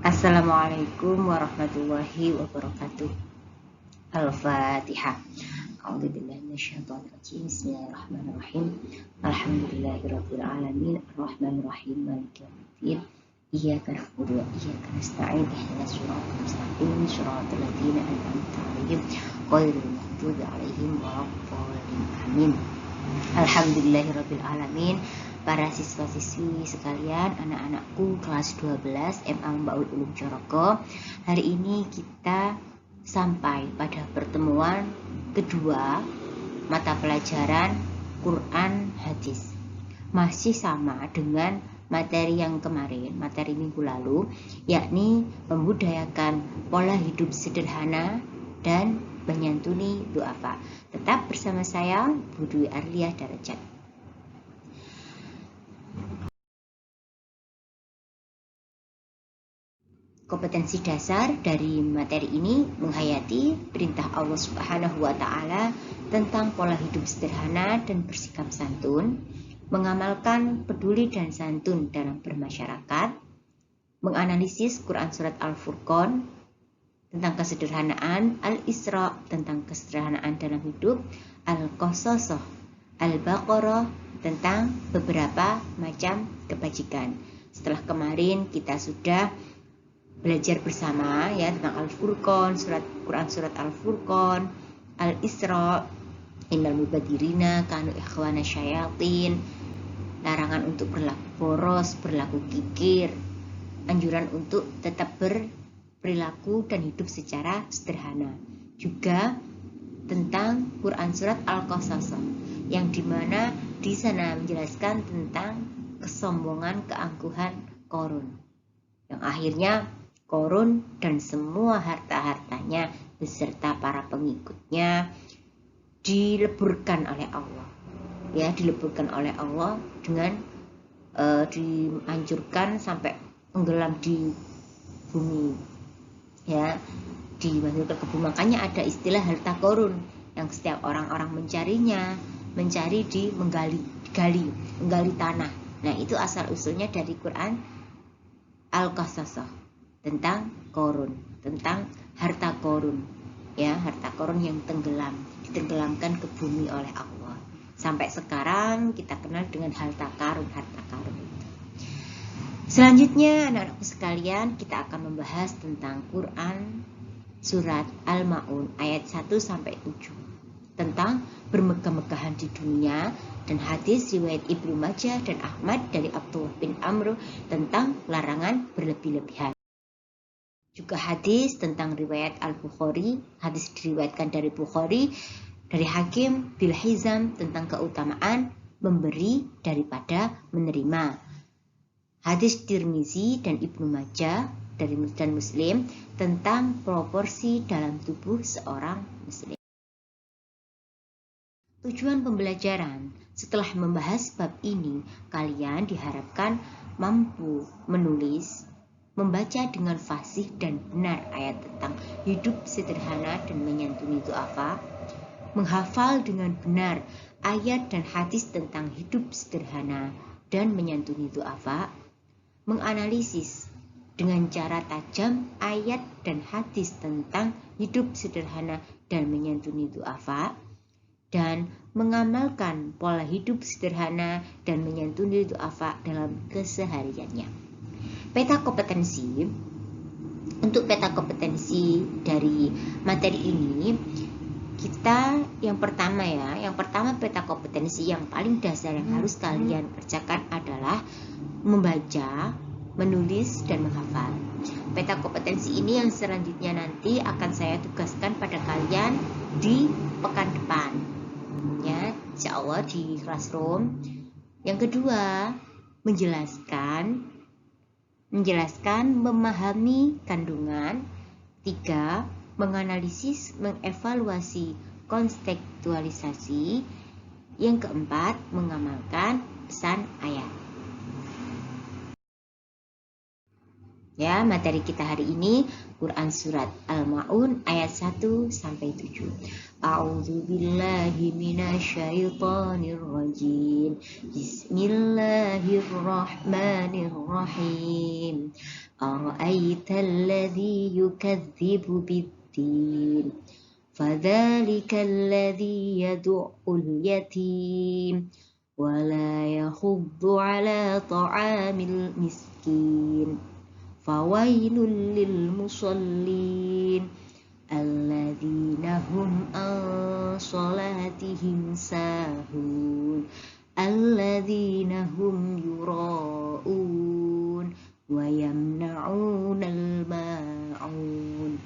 Assalamualaikum warahmatullahi wabarakatuh. Al-Fatihah. A'udzubillahi minasyaitonirrajim. Bismillahirrahmanirrahim. Alhamdulillahirabbil alamin, arrahmanir rahim, maliki yaumiddin. Iyyaka na'budu wa iyyaka nasta'in. Ihdinas siratal mustaqim, siratal ladzina an'amta 'alaihim ghairil maghdubi 'alaihim waladdallin. Amin. Alhamdulillahirabbil alamin. Para siswa-siswi sekalian, anak-anakku kelas 12 MA Mbaul Ulum Coroko. Hari ini kita sampai pada pertemuan kedua mata pelajaran Quran Hadis. Masih sama dengan materi yang kemarin, materi minggu lalu, yakni membudayakan pola hidup sederhana dan menyantuni du'afa. Tetap bersama saya, Bu Dwi Arliah Darajat. Kompetensi dasar dari materi ini menghayati perintah Allah Subhanahu wa Ta'ala tentang pola hidup sederhana dan bersikap santun, mengamalkan peduli dan santun dalam bermasyarakat, menganalisis Quran Surat Al-Furqan tentang kesederhanaan, Al-Isra tentang kesederhanaan dalam hidup, Al-Qasasah, Al-Baqarah tentang beberapa macam kebajikan. Setelah kemarin kita sudah belajar bersama ya tentang Al-Furqan, Quran Surat Al-Furqan, Al-Isra, innal mubadirina kanu ikhwana syayatin, larangan untuk berlaku boros, berlaku kikir, anjuran untuk tetap berperilaku dan hidup secara sederhana. Juga tentang Quran Surat Al-Qasasah, yang dimana di sana menjelaskan tentang kesombongan, keangkuhan Qarun, yang akhirnya Qarun dan semua harta-hartanya beserta para pengikutnya dileburkan oleh Allah. Ya, dileburkan oleh Allah dengan dihancurkan sampai tenggelam di bumi. Ya, dimasukkan ke bumi. Makanya ada istilah harta Qarun yang setiap orang-orang mencarinya, mencari di menggali tanah. Nah, itu asal usulnya dari Quran Al-Qasasah tentang Qarun, tentang harta Qarun, ya, harta Qarun yang ditenggelamkan ke bumi oleh Allah. Sampai sekarang kita kenal dengan harta Qarun itu. Selanjutnya, anak-anakku sekalian, kita akan membahas tentang Quran Surat Al-Ma'un ayat 1-7 tentang bermegah-megahan di dunia, dan hadis riwayat Ibnu Majah dan Ahmad dari Abdullah bin Amr tentang larangan berlebih-lebihan. Juga hadis tentang riwayat Al-Bukhari, hadis diriwayatkan dari Bukhari, dari Hakim bil Hizam tentang keutamaan memberi daripada menerima. Hadis Tirmizi dan Ibnu Majah dan Muslim tentang proporsi dalam tubuh seorang Muslim. Tujuan pembelajaran: setelah membahas bab ini, kalian diharapkan mampu menulis, membaca dengan fasih dan benar ayat tentang hidup sederhana dan menyantuni du'afa, menghafal dengan benar ayat dan hadis tentang hidup sederhana dan menyantuni du'afa, menganalisis dengan cara tajam ayat dan hadis tentang hidup sederhana dan menyantuni du'afa, dan mengamalkan pola hidup sederhana dan menyantuni du'afa dalam kesehariannya. Peta kompetensi. Untuk peta kompetensi dari materi ini, kita yang pertama peta kompetensi yang paling dasar yang harus kalian kerjakan adalah membaca, menulis, dan menghafal. Peta kompetensi ini yang selanjutnya nanti akan saya tugaskan pada kalian di pekan depan, ya, insya Allah di classroom. Yang kedua, menjelaskan, memahami kandungan. 3. Menganalisis, mengevaluasi, kontekstualisasi. Yang keempat, mengamalkan pesan ayat. Ya, materi kita hari ini Quran Surat Al-Ma'un ayat 1-7. A'udzubillahi minasyaitonirrajim. Bismillahirrahmanirrahim. Ara'aita alladhi yukadzibu biddin fadzalika alladhi yad'ul yatim wala yahuddu ala ta'amil miskin fawailul lil musallin alladzina hum an salatihim sahun alladzina hum yura'un wa yamna'unal ma'un.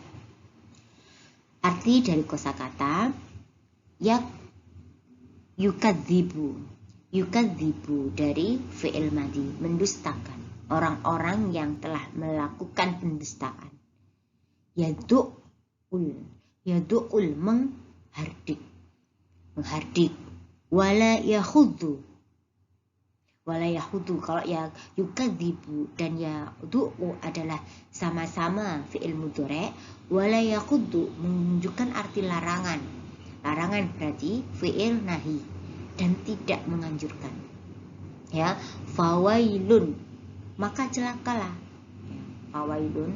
Arti dari kosakata yukadzibu. Yukadzibu dari fi'il madhi, mendustakan, orang-orang yang telah melakukan pendustaan. Yadu'ul menghardik. Wala yahudu, kalau ya yukadzibu dan yadu'u adalah sama-sama fi'il mudhari'. Wala yahudu menunjukkan arti larangan. Larangan berarti fi'il nahi dan tidak menganjurkan. Ya, fawailun, maka celakalah. Fawailun,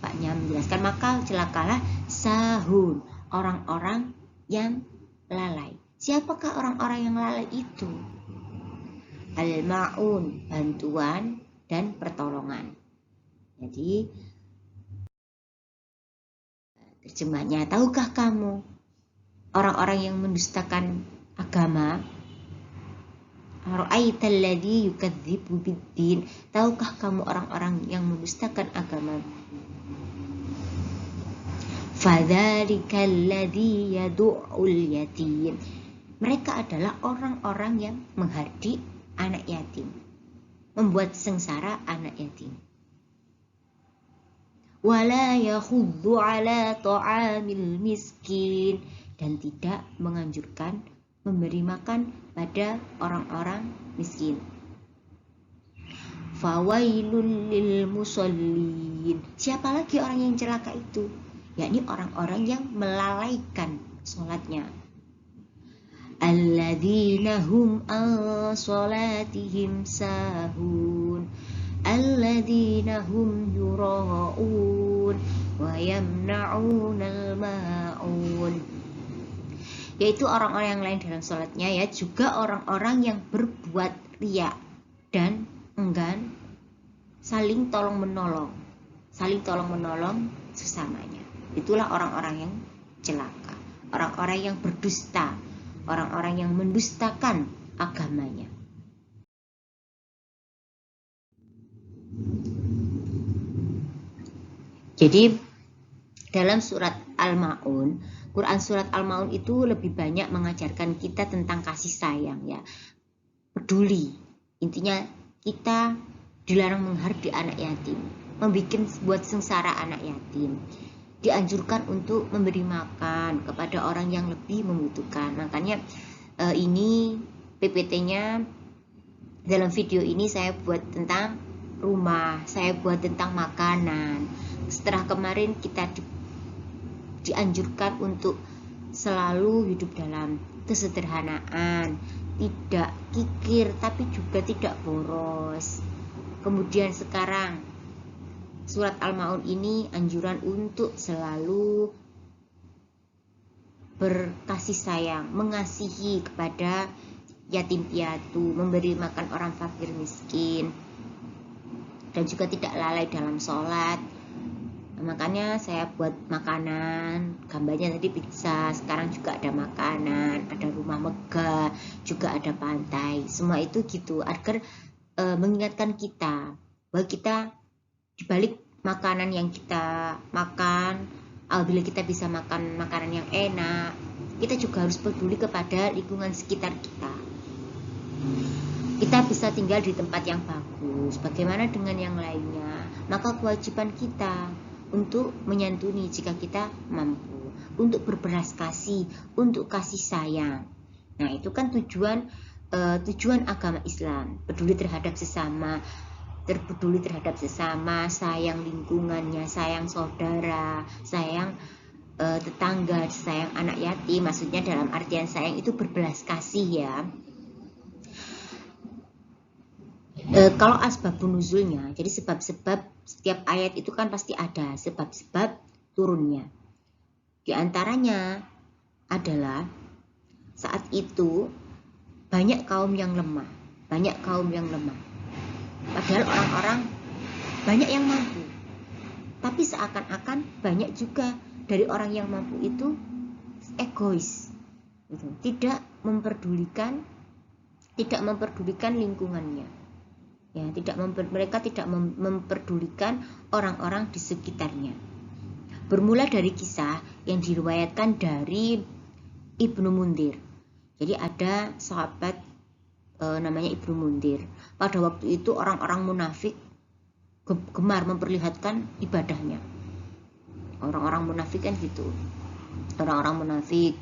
Paknya menjelaskan maka celakalah sahun, orang-orang yang lalai. Siapakah orang-orang yang lalai itu? Al-ma'un, bantuan dan pertolongan. Jadi terjemahnya, tahukah kamu orang-orang yang mendustakan agama? Ara'aital ladzi yukadzibu biddin, tahukah kamu orang-orang yang mendustakan agama? Fadzalika alladzi yad'ul yatim, mereka adalah orang-orang yang menghardik anak yatim, membuat sengsara anak yatim. Wala yahuddu ala ta'amil miskin, dan tidak menganjurkan memberi makan pada orang-orang miskin. Fawailul lil musallin, siapa lagi orang yang celaka itu? Yakni orang-orang yang melalaikan sholatnya. Alladzina hum an salatihim sahun alladzina hum yura'un wa yamna'unal ma'un, yaitu orang-orang yang lain dalam sholatnya, ya, juga orang-orang yang berbuat riya dan enggan saling tolong menolong sesamanya. Itulah orang-orang yang celaka, orang-orang yang berdusta, orang-orang yang mendustakan agamanya. Jadi dalam surat Al-Ma'un, Quran surat Al-Ma'un itu lebih banyak mengajarkan kita tentang kasih sayang, ya, peduli. Intinya kita dilarang menghardik anak yatim, buat sengsara anak yatim. Dianjurkan untuk memberi makan kepada orang yang lebih membutuhkan. Makanya ini PPT-nya dalam video ini saya buat tentang rumah, saya buat tentang makanan. Setelah kemarin kita dianjurkan untuk selalu hidup dalam kesederhanaan, tidak kikir tapi juga tidak boros. Kemudian sekarang surat Al-Ma'un ini anjuran untuk selalu berkasih sayang, mengasihi kepada yatim piatu, memberi makan orang fakir miskin, dan juga tidak lalai dalam sholat. Makanya saya buat makanan, gambarnya tadi pizza, sekarang juga ada makanan, ada rumah megah, juga ada pantai. Semua itu gitu agar mengingatkan kita bahwa kita dibalik makanan yang kita makan, apabila kita bisa makan makanan yang enak, kita juga harus peduli kepada lingkungan sekitar kita. Kita bisa tinggal di tempat yang bagus, bagaimana dengan yang lainnya? Maka kewajiban kita untuk menyantuni jika kita mampu, untuk berbelas kasih, untuk kasih sayang. Nah, itu kan tujuan agama Islam, peduli terhadap sesama, sayang lingkungannya, sayang saudara, sayang tetangga, sayang anak yatim. Maksudnya dalam artian sayang itu berbelas kasih, ya. Kalau asbabun nuzulnya, jadi sebab-sebab setiap ayat itu kan pasti ada sebab-sebab turunnya. Di antaranya adalah saat itu banyak kaum yang lemah, padahal orang-orang banyak yang mampu, tapi seakan-akan banyak juga dari orang yang mampu itu egois, gitu. tidak memperdulikan lingkungannya, ya, mereka tidak memperdulikan orang-orang di sekitarnya. Bermula dari kisah yang diriwayatkan dari Ibnu Mundir. Jadi ada sahabat namanya Ibnu Mundir. Pada waktu itu orang-orang munafik gemar memperlihatkan ibadahnya. Orang-orang munafik kan gitu. Orang-orang munafik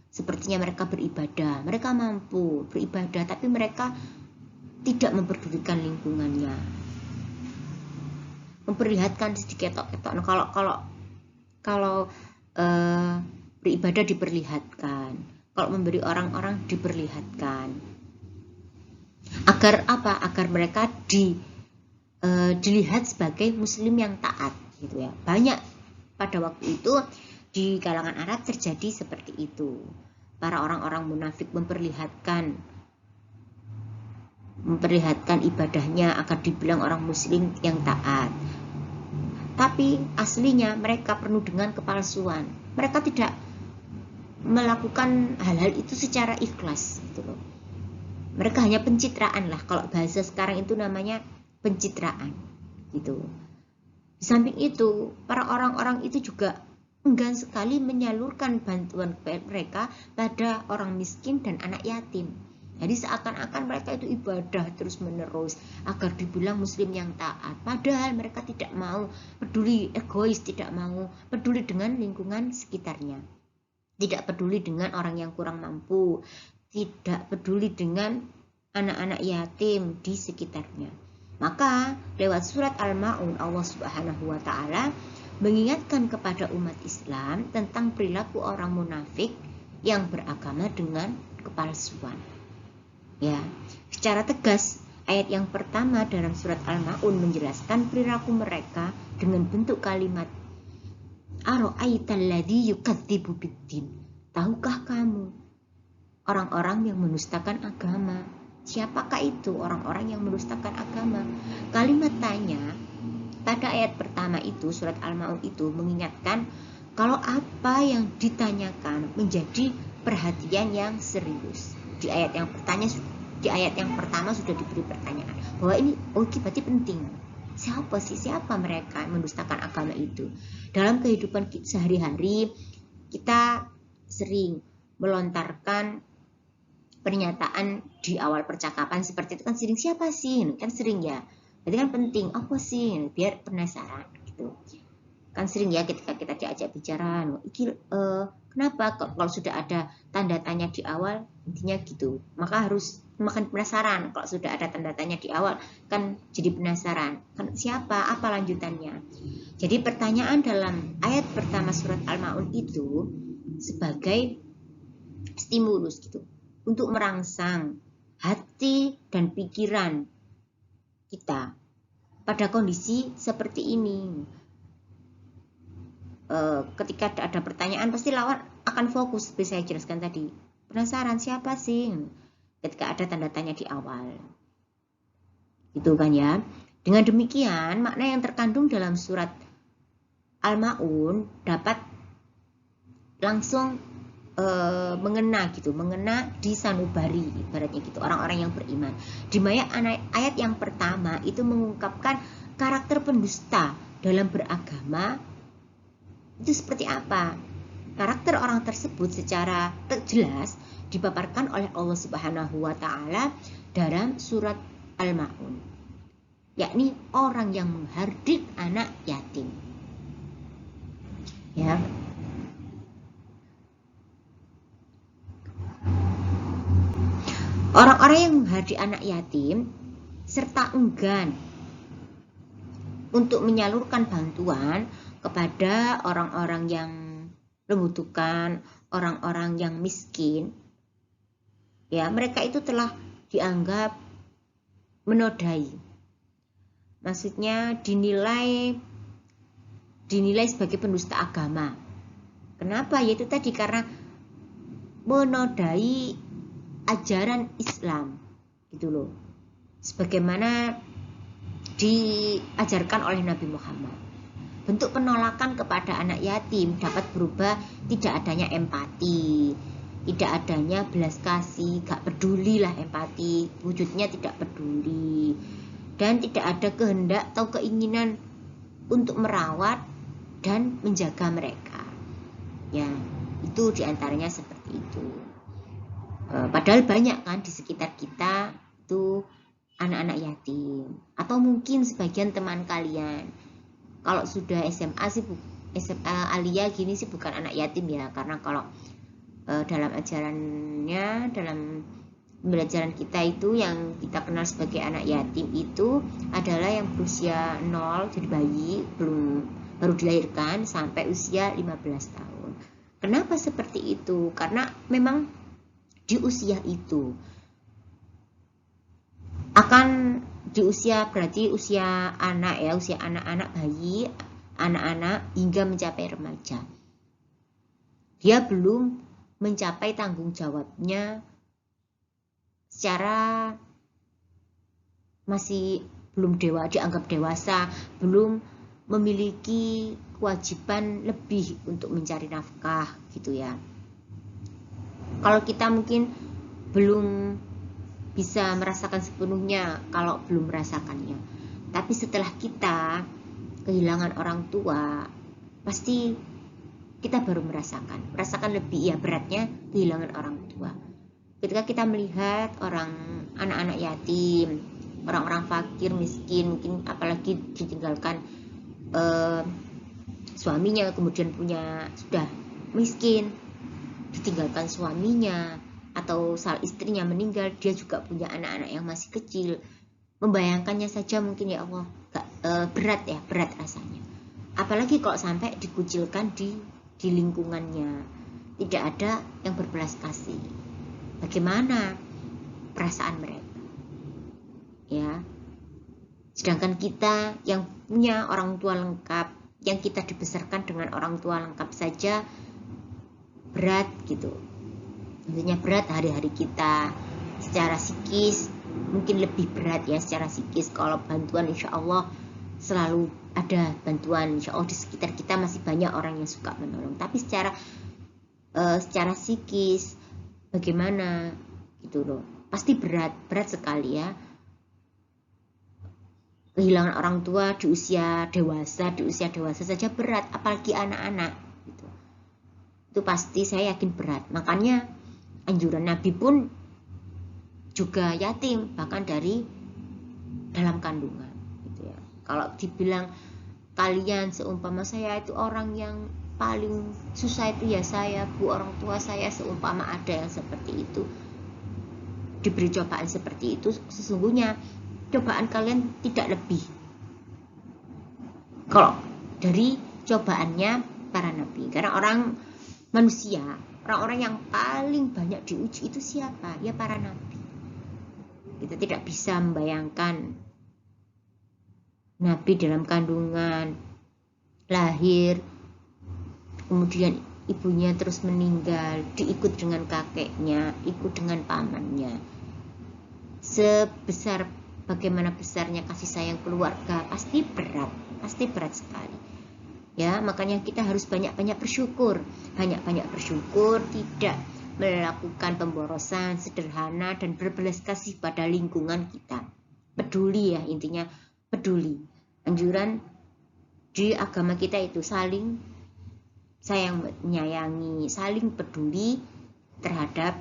sepertinya mereka beribadah, mereka mampu beribadah, tapi mereka tidak memperdulikan lingkungannya, memperlihatkan diketok-ketok. Nah, kalau beribadah diperlihatkan, kalau memberi orang-orang diperlihatkan, agar apa? Agar mereka dilihat sebagai muslim yang taat, gitu ya. Banyak pada waktu itu di kalangan Arab terjadi seperti itu. Para orang-orang munafik memperlihatkan ibadahnya agar dibilang orang muslim yang taat. Tapi aslinya mereka penuh dengan kepalsuan. Mereka tidak melakukan hal-hal itu secara ikhlas, gitu loh. Mereka hanya pencitraan lah, kalau bahasa sekarang itu namanya pencitraan, gitu. Di samping itu, para orang-orang itu juga enggan sekali menyalurkan bantuan mereka pada orang miskin dan anak yatim. Jadi seakan-akan mereka itu ibadah terus-menerus agar dibilang muslim yang taat. Padahal mereka tidak mau peduli, egois, tidak mau peduli dengan lingkungan sekitarnya. Tidak peduli dengan orang yang kurang mampu, tidak peduli dengan anak-anak yatim di sekitarnya. Maka lewat surat Al-Ma'un Allah Subhanahu wa taala mengingatkan kepada umat Islam tentang perilaku orang munafik yang beragama dengan kepalsuan. Ya, secara tegas ayat yang pertama dalam surat Al-Ma'un menjelaskan perilaku mereka dengan bentuk kalimat Ara'aital ladzi yukadzibu biddin. Tahukah kamu orang-orang yang menustakan agama? Siapakah itu orang-orang yang menustakan agama? Kalimat tanya pada ayat pertama itu, surat Al-Ma'un itu mengingatkan kalau apa yang ditanyakan menjadi perhatian yang serius. Di ayat yang pertama sudah diberi pertanyaan bahwa ini berarti penting. Siapa mereka yang mendustakan agama itu? Dalam kehidupan sehari-hari kita sering melontarkan pernyataan di awal percakapan seperti itu kan sering, siapa sih? Kan sering ya. Berarti kan penting, apa sih? Biar penasaran gitu. Kan sering ya ketika kita diajak bicara, kenapa kalau sudah ada tanda tanya di awal, intinya gitu. Maka harus makan penasaran. Kalau sudah ada tanda tanya di awal, kan jadi penasaran. Kan siapa? Apa lanjutannya? Jadi pertanyaan dalam ayat pertama surat Al-Ma'un itu sebagai stimulus gitu untuk merangsang hati dan pikiran kita pada kondisi seperti ini. Ketika ada pertanyaan pasti lawan akan fokus, seperti saya jelaskan tadi. Penasaran siapa sih? Ketika ada tanda tanya di awal. Gitu kan ya. Dengan demikian, makna yang terkandung dalam surat Al-Ma'un dapat langsung mengena di sanubari, ibaratnya gitu, orang-orang yang beriman. Di ayat yang pertama itu mengungkapkan karakter pendusta dalam beragama itu seperti apa. Karakter orang tersebut secara jelas dipaparkan oleh Allah Subhanahu wa taala dalam surat Al-Ma'un, yakni orang yang menghardik anak yatim. Ya. Orang-orang yang menghardik anak yatim serta enggan untuk menyalurkan bantuan kepada orang-orang yang membutuhkan, orang-orang yang miskin, ya mereka itu telah dianggap menodai maksudnya dinilai sebagai pendusta agama. Kenapa? Yaitu tadi karena menodai ajaran Islam, gitu loh. Sebagaimana diajarkan oleh Nabi Muhammad. Bentuk penolakan kepada anak yatim dapat berubah tidak adanya empati, tidak adanya belas kasih, gak peduli lah empati, wujudnya tidak peduli, dan tidak ada kehendak atau keinginan untuk merawat dan menjaga mereka. Ya, itu diantaranya seperti itu. Padahal banyak kan di sekitar kita itu anak-anak yatim, atau mungkin sebagian teman kalian kalau sudah SMA sih, SMA Alia gini sih bukan anak yatim ya, karena kalau dalam ajarannya, dalam pembelajaran kita itu yang kita kenal sebagai anak yatim itu adalah yang berusia 0, jadi bayi baru dilahirkan sampai usia 15 tahun. Kenapa seperti itu? Karena memang di usia itu akan di usia berarti usia anak ya, usia anak-anak bayi, anak-anak hingga mencapai remaja. Dia belum mencapai tanggung jawabnya secara masih belum dianggap dewasa, belum memiliki kewajiban lebih untuk mencari nafkah gitu ya. Kalau kita mungkin belum bisa merasakan sepenuhnya kalau belum merasakannya. Tapi setelah kita kehilangan orang tua, pasti kita baru merasakan lebih ya beratnya kehilangan orang tua. Ketika kita melihat anak-anak yatim, orang-orang fakir, miskin, mungkin apalagi ditinggalkan suaminya, kemudian sudah miskin, ditinggalkan suaminya, atau istrinya meninggal, dia juga punya anak-anak yang masih kecil. Membayangkannya saja mungkin ya Allah berat rasanya. Apalagi kalau sampai dikucilkan di lingkungannya, tidak ada yang berbelas kasih. Bagaimana perasaan mereka? Ya. Sedangkan kita yang punya orang tua lengkap, yang kita dibesarkan dengan orang tua lengkap saja berat gitu. Tentunya berat hari-hari kita secara psikis, mungkin lebih berat ya secara psikis. Kalau bantuan insya Allah selalu ada bantuan, insya Allah di sekitar kita masih banyak orang yang suka menolong. Tapi secara psikis bagaimana gitu loh, pasti berat sekali ya. Kehilangan orang tua di usia dewasa saja berat, apalagi anak-anak gitu. Itu pasti saya yakin berat. Makanya anjuran Nabi pun juga yatim, bahkan dari dalam kandungan gitu ya. Kalau dibilang kalian seumpama saya itu orang yang paling susah itu ya saya, Bu, orang tua saya seumpama ada yang seperti itu, diberi cobaan seperti itu, sesungguhnya cobaan kalian tidak lebih kalau dari cobaannya para nabi. Karena manusia, orang-orang yang paling banyak diuji itu siapa? Ya para nabi. Kita tidak bisa membayangkan nabi dalam kandungan, lahir, kemudian ibunya terus meninggal, diikut dengan kakeknya, ikut dengan pamannya. Sebesar bagaimana besarnya kasih sayang keluarga, pasti berat sekali. Ya, makanya kita harus banyak-banyak bersyukur, tidak melakukan pemborosan, sederhana dan berbelas kasih pada lingkungan kita. Peduli ya, intinya peduli. Anjuran di agama kita itu saling sayang menyayangi, saling peduli terhadap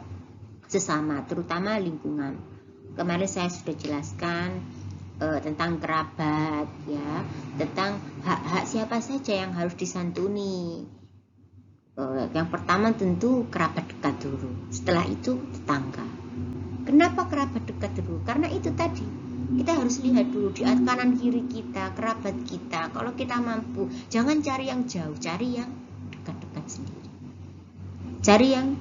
sesama, terutama lingkungan. Kemarin saya sudah jelaskan tentang kerabat ya, tentang hak-hak siapa saja yang harus disantuni. Yang pertama tentu kerabat dekat dulu, setelah itu tetangga. Kenapa kerabat dekat dulu? Karena itu tadi, kita harus lihat dulu di kanan kiri kita, kerabat kita. Kalau kita mampu, jangan cari yang jauh, cari yang dekat-dekat sendiri. Cari yang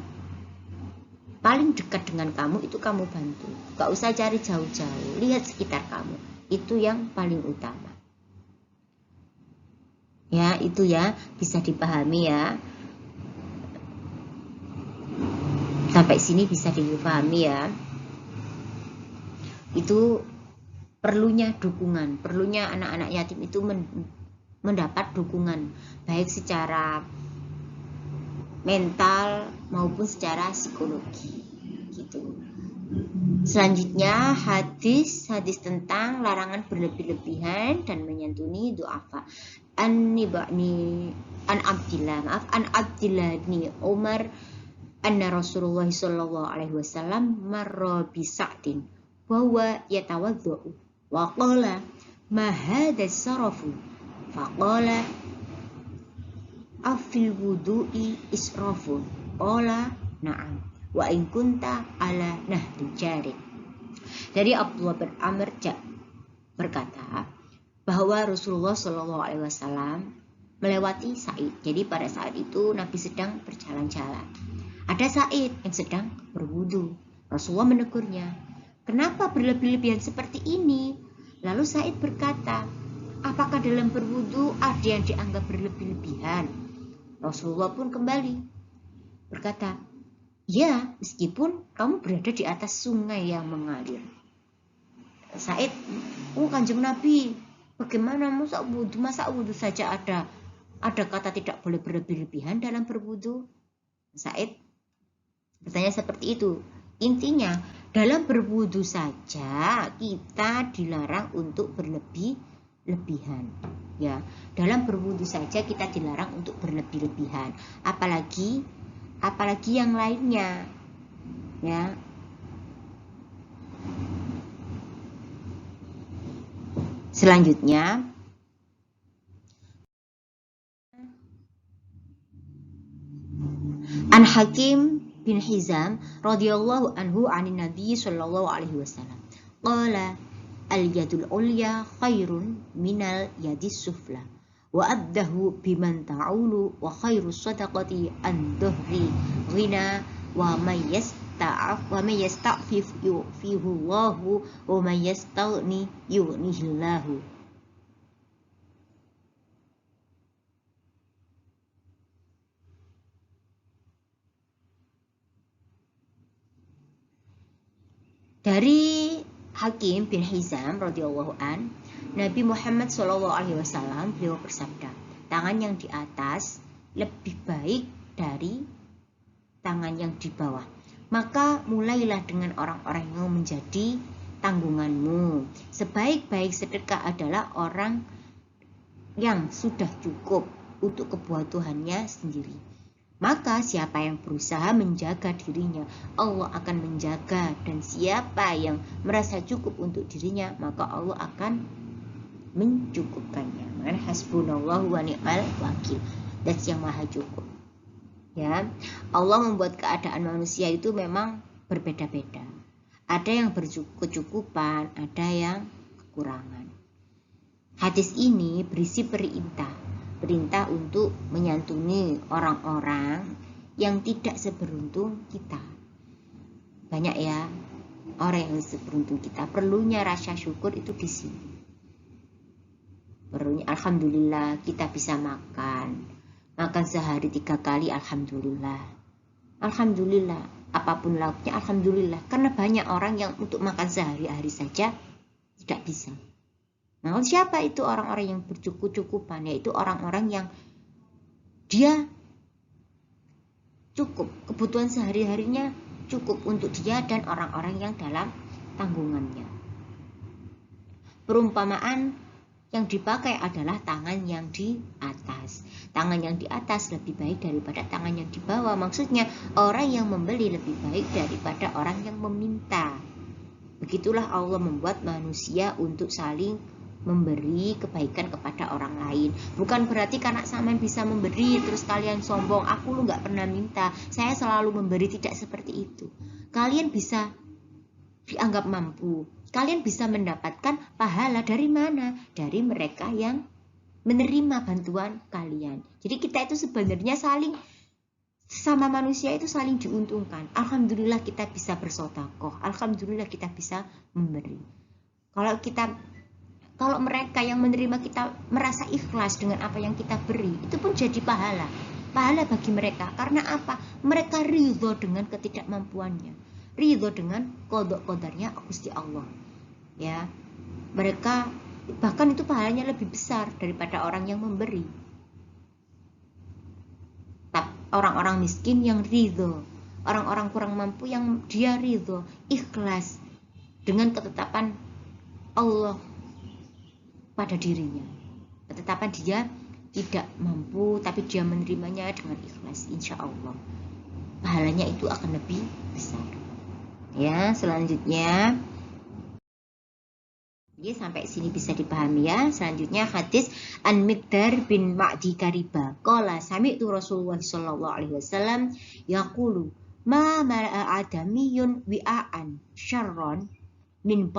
paling dekat dengan kamu, itu kamu bantu. Gak usah cari jauh-jauh, lihat sekitar kamu. Itu yang paling utama. Ya, itu ya bisa dipahami ya. Sampai sini bisa dipahami ya. Itu perlunya dukungan, perlunya anak-anak yatim itu mendapat dukungan baik secara mental maupun secara psikologi gitu. Selanjutnya hadis tentang larangan berlebih-lebihan dan menyantuni du'afa. An Abdillah bin Umar anna Rasulullah sallallahu alaihi wasallam marra bi Sa'din wa huwa yatawaddu wa qala ma hadha sarafu faqala afil wudu'i israfun qala na'am wa in kunta ala nahri jari. Dari Abdullah bin Amr berkata bahwa Rasulullah Shallallahu Alaihi Wasallam melewati Sa'id. Jadi pada saat itu Nabi sedang berjalan-jalan. Ada Sa'id yang sedang berwudu. Rasulullah menegurnya, kenapa berlebih-lebihan seperti ini? Lalu Sa'id berkata, apakah dalam berwudu ada yang dianggap berlebih-lebihan? Rasulullah pun kembali berkata, ya, meskipun kamu berada di atas sungai yang mengalir. Sa'id, Kanjeng Nabi, bagaimana masa wudu saja ada kata tidak boleh berlebih-lebihan dalam berwudu? Sa'id bertanya seperti itu. Intinya, dalam berwudu saja kita dilarang untuk berlebih-lebihan. Ya, dalam berwudu saja kita dilarang untuk berlebih-lebihan. Apalagi yang lainnya. Ya. Selanjutnya An Hakim bin Hizam radhiyallahu anhu anin Nabi sallallahu alaihi wasallam qala al yadul ulya khairun minal yadis sufla wa abdahu biman ta'ulu wa khairu sadaqati an dhuhri ghina wa may yasta'fif yu'fihu Allahu wa may yastaghni yughnihillahu. Dari Hakim bin Hizam radhiyallahu an, Nabi Muhammad SAW beliau bersabda, tangan yang di atas lebih baik dari tangan yang di bawah. Maka mulailah dengan orang-orang yang menjadi tanggunganmu. Sebaik-baik sedekah adalah orang yang sudah cukup untuk kebutuhannya sendiri. Maka siapa yang berusaha menjaga dirinya, Allah akan menjaga. Dan siapa yang merasa cukup untuk dirinya, maka Allah akan mencukupkannya. Makanya hasbunallahu wa ni'mal wakil. That's yang maha cukup. Ya, Allah membuat keadaan manusia itu memang berbeda-beda. Ada yang berkecukupan, ada yang kekurangan. Hadis ini berisi perintah untuk menyantuni orang-orang yang tidak seberuntung kita. Banyak ya orang yang seberuntung kita. Perlunya rasa syukur itu di sini. Perlunya alhamdulillah kita bisa makan sehari 3 kali, alhamdulillah. Alhamdulillah, apapun lauknya alhamdulillah. Karena banyak orang yang untuk makan sehari-hari saja tidak bisa. Nah, siapa itu orang-orang yang bercukup-cukupan? Yaitu orang-orang yang dia cukup, kebutuhan sehari-harinya cukup untuk dia dan orang-orang yang dalam tanggungannya. Perumpamaan yang dipakai adalah tangan yang di atas. Tangan yang di atas lebih baik daripada tangan yang di bawah. Maksudnya orang yang membeli lebih baik daripada orang yang meminta. Begitulah Allah membuat manusia untuk saling memberi kebaikan kepada orang lain. Bukan berarti karena sampean bisa memberi terus kalian sombong, aku lu gak pernah minta, saya selalu memberi. Tidak seperti itu. Kalian bisa dianggap mampu, kalian bisa mendapatkan pahala dari mana? Dari mereka yang menerima bantuan kalian. Jadi kita itu sebenarnya saling, sama manusia itu saling diuntungkan. Alhamdulillah kita bisa bersedekah, alhamdulillah kita bisa memberi. Kalau kita Kalau mereka yang menerima kita merasa ikhlas dengan apa yang kita beri, itu pun jadi pahala bagi mereka. Karena apa? Mereka ridho dengan ketidakmampuannya, ridho dengan qada qadarnya Gusti Allah. Ya, mereka bahkan itu pahalanya lebih besar daripada orang yang memberi. Orang-orang miskin yang ridho, orang-orang kurang mampu yang dia ridho, ikhlas dengan ketetapan Allah pada dirinya, ketetapan dia tidak mampu tapi dia menerimanya dengan ikhlas, insya Allah pahalanya itu akan lebih besar. Ya, selanjutnya jadi sampai sini bisa dipahami ya. Selanjutnya hadis An Miqdar bin Ma'di Kariba qala sami'tu Rasulullah sallallahu alaihi wasallam yaqulu ma mala'a adamiyun wi'an syarron min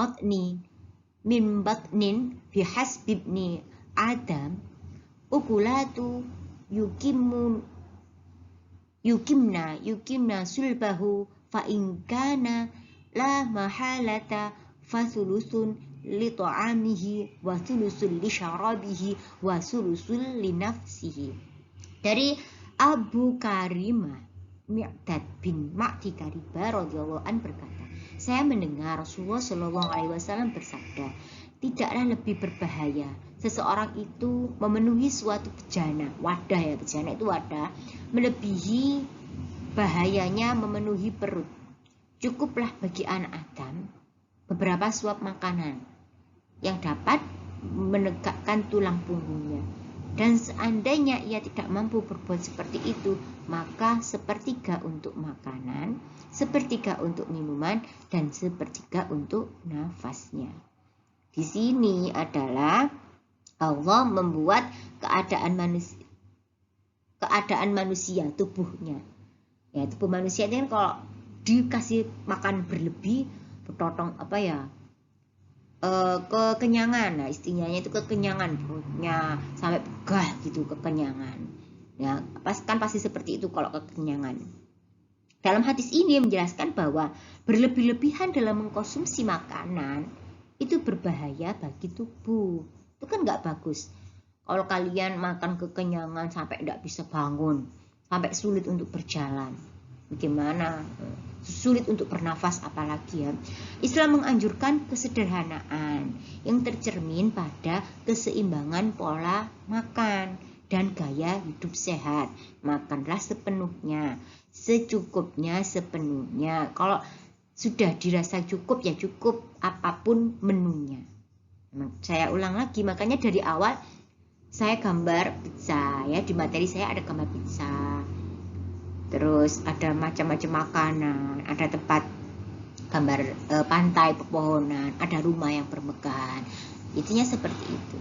batnin fi hasbibni adam ukulatu yukimna sulbahu fa in kana la mahalata fasulusun li ta'amihi wa sulusul li syarabihi wa sulusul li nafsihi. Dari Abu Karimah Mi'dad bin Ma'di Kariba radhiyallahu an berkata, saya mendengar Rasulullah Shallallahu alaihi wasallam bersabda, tidaklah lebih berbahaya seseorang itu memenuhi suatu bejana, wadah ya, bejana itu wadah, melebihi bahayanya memenuhi perut. Cukuplah bagi anak Adam beberapa suap makanan yang dapat menegakkan tulang punggungnya. Dan seandainya ia tidak mampu berbuat seperti itu, maka sepertiga untuk makanan, sepertiga untuk minuman, dan sepertiga untuk nafasnya. Di sini adalah Allah membuat keadaan manusia tubuhnya. Ya, tubuh manusia ini kan kalau dikasih makan berlebih, bertotong kekenyangan. Nah, istilahnya itu kekenyangan, perutnya sampai begah gitu, kekenyangan. Ya, kan pasti seperti itu kalau kekenyangan. Dalam hadis ini menjelaskan bahwa berlebih-lebihan dalam mengkonsumsi makanan itu berbahaya bagi tubuh. Itu kan nggak bagus. Kalau kalian makan kekenyangan sampai nggak bisa bangun, sampai sulit untuk berjalan, bagaimana? Sulit untuk bernafas apalagi ya. Islam menganjurkan kesederhanaan yang tercermin pada keseimbangan pola makan dan gaya hidup sehat. Makanlah sepenuhnya, secukupnya, sepenuhnya. Kalau sudah dirasa cukup ya cukup, apapun menunya. Saya ulang lagi, makanya dari awal saya gambar pizza ya, di materi saya ada gambar pizza. Terus ada macam-macam makanan, ada tempat gambar pantai, pepohonan, ada rumah yang bermegahan. Intinya seperti itu.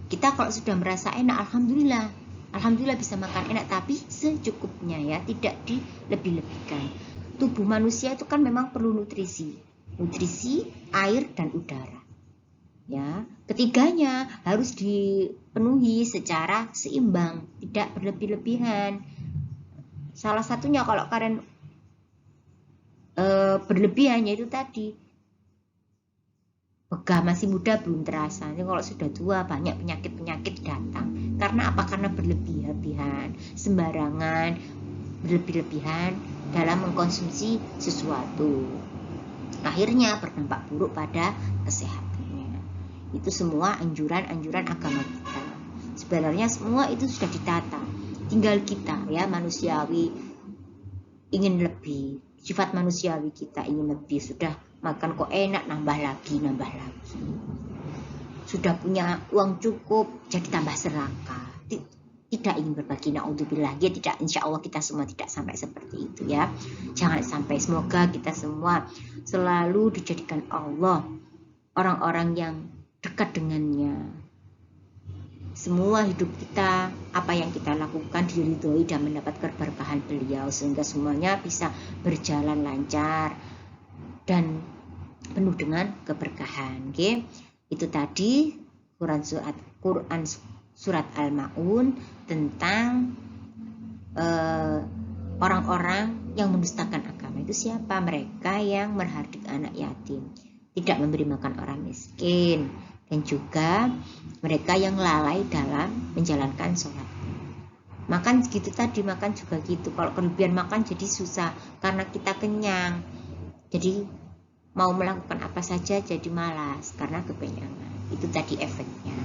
Kita kalau sudah merasa enak, alhamdulillah bisa makan enak, tapi secukupnya ya, tidak dilebih-lebihkan. Tubuh manusia itu kan memang perlu nutrisi, air dan udara. Ya, ketiganya harus dipenuhi secara seimbang, tidak berlebih-lebihan. Salah satunya kalau kalian berlebihannya itu tadi, begah masih muda belum terasa. Jadi kalau sudah tua banyak penyakit-penyakit datang. Karena apa? Karena berlebih-lebihan, sembarangan, berlebih-lebihan dalam mengkonsumsi sesuatu. Akhirnya berdampak buruk pada kesehatannya. Itu semua anjuran-anjuran agama kita. Sebenarnya semua itu sudah ditata. Tinggal kita ya, manusiawi ingin lebih, sifat manusiawi kita ingin lebih. Sudah makan kok enak, nambah lagi. Sudah punya uang cukup, jadi tambah serakah, tidak ingin berbagi, naudzubillah. Ya tidak, insya Allah kita semua tidak sampai seperti itu ya. Jangan sampai, semoga kita semua selalu dijadikan Allah orang-orang yang dekat dengannya. Semua hidup kita, apa yang kita lakukan diridhoi dan mendapat keberkahan beliau, sehingga semuanya bisa berjalan lancar dan penuh dengan keberkahan. Okay? Itu tadi Quran surat Al-Ma'un tentang orang-orang yang mendustakan agama. Itu siapa? Mereka yang menghardik anak yatim, tidak memberi makan orang miskin, dan juga mereka yang lalai dalam menjalankan sholat. Makan gitu tadi, makan juga gitu. Kalau kelebihan makan jadi susah karena kita kenyang. Jadi mau melakukan apa saja jadi malas karena kekenyangan. Itu tadi efeknya.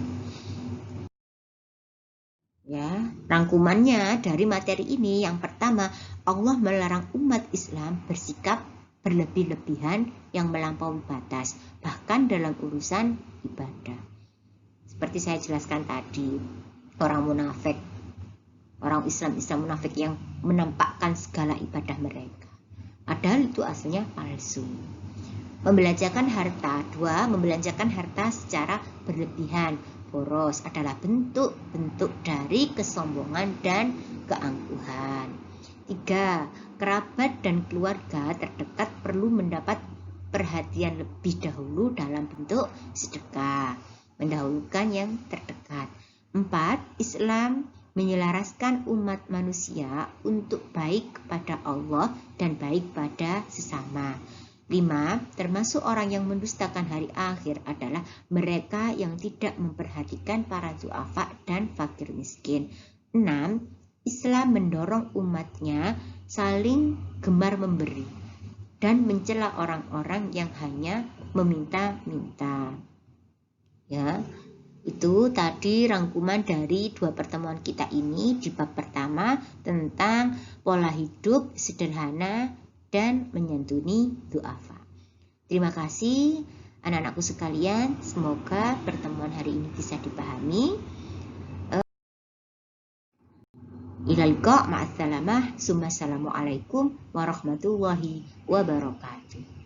Ya, rangkumannya dari materi ini yang pertama, Allah melarang umat Islam bersikap berlebih-lebihan yang melampaui batas, bahkan dalam urusan ibadah. Seperti saya jelaskan tadi, orang munafik, orang Islam munafik yang menampakkan segala ibadah mereka. Padahal itu aslinya palsu. Membelanjakan harta, dua, membelanjakan harta secara berlebihan, boros adalah bentuk-bentuk dari kesombongan dan keangkuhan. Tiga, kerabat dan keluarga terdekat perlu mendapat perhatian lebih dahulu dalam bentuk sedekah, mendahulukan yang terdekat. Empat, Islam menyelaraskan umat manusia untuk baik kepada Allah dan baik pada sesama. 5. Termasuk orang yang mendustakan hari akhir adalah mereka yang tidak memperhatikan para du'afa dan fakir miskin. 6. Islam mendorong umatnya saling gemar memberi dan mencela orang-orang yang hanya meminta-minta. Ya, itu tadi rangkuman dari 2 pertemuan kita ini di bab pertama tentang pola hidup sederhana dan menyantuni du'afa. Terima kasih anak-anakku sekalian, semoga pertemuan hari ini bisa dipahami. Ilal liqa, ma'assalamah, summa assalamualaikum warahmatullahi wabarakatuh.